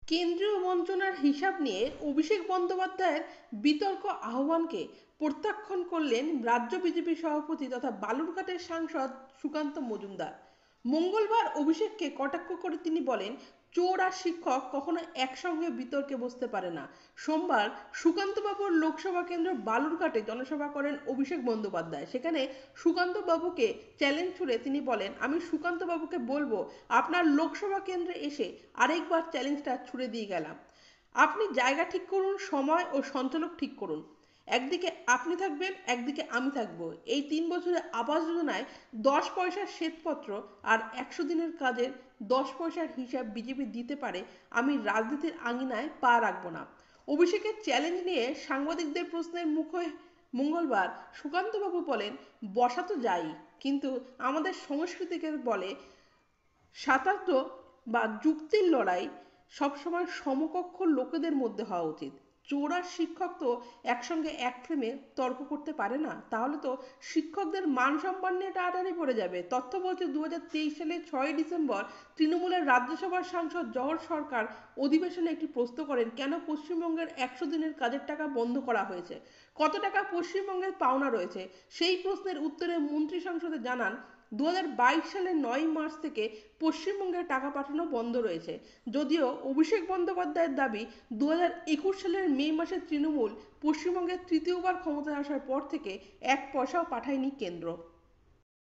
কেন্দ্রীয় বঞ্চনার হিসাব নিয়ে অভিষেক বন্দ্যোপাধ্যায়ের বিতর্ক আহ্বানকে প্রত্যাখ্যান করলেন রাজ্য বিজেপি সভাপতি তথা বালুরঘাটের সাংসদ সুকান্ত মজুমদার। মঙ্গলবার অভিষেককে কটাক্ষ করে তিনি বলেন, চোর আর শিক্ষক কখনো একসঙ্গে বিতর্কে বসতে পারে না। সোমবার সুকান্তবাবুর লোকসভা কেন্দ্র বালুরঘাটে জনসভা করেন অভিষেক বন্দ্যোপাধ্যায়। সেখানে সুকান্তবাবুকে চ্যালেঞ্জ ছুড়ে তিনি বলেন, আমি সুকান্তবাবুকে বলবো, আপনার লোকসভা কেন্দ্রে এসে আরেকবার চ্যালেঞ্জটা ছুড়ে দিয়ে গেলাম। আপনি জায়গা ঠিক করুন, সময় ও সঞ্চালক ঠিক করুন। একদিকে আপনি থাকবেন, একদিকে আমি থাকবো। এই 3 বছরে আবাস যোজনায় 10 পয়সার শ্বেতপত্র আর 100 দিনের কাজের 10 পয়সার হিসাব বিজেপি দিতে পারে, আমি রাজনীতির আঙিনায় পা রাখবো না। অভিষেকের চ্যালেঞ্জ নিয়ে সাংবাদিকদের প্রশ্নের মুখে মঙ্গলবার সুকান্তবাবু বলেন, বসা তো যাই, কিন্তু আমাদের সংস্কৃতিকে বলে সাতাত্য বা যুক্তির লড়াই সবসময় সমকক্ষ লোকেদের মধ্যে হওয়া উচিত। চোর আর শিক্ষক তো একসঙ্গে এক ফ্রেমে তর্ক করতে পারে না। তাহলে তো শিক্ষকদের মান সম্মান নিয়ে টানাটানি পড়ে যাবে। তথ্য বলছে 2023 সালের 6 ডিসেম্বর তৃণমূলের রাজ্যসভার সাংসদ জহর সরকার অধিবেশনে একটি প্রশ্ন করেন, কেন পশ্চিমবঙ্গের 100 দিনের কাজের টাকা বন্ধ করা হয়েছে, কত টাকা পশ্চিমবঙ্গের পাওনা রয়েছে। সেই প্রশ্নের উত্তরে মন্ত্রী সংসদে জানান, 2022 সালের 9 মার্চ থেকে পশ্চিমবঙ্গে টাকা পাঠানো বন্ধ রয়েছে। যদিও অভিষেক বন্দ্যোপাধ্যায়ের দাবি, 2021 সালের মে মাসে তৃণমূল পশ্চিমবঙ্গে তৃতীয়বার ক্ষমতায় আসার পর থেকে 1 পয়সাও পাঠায়নি কেন্দ্র।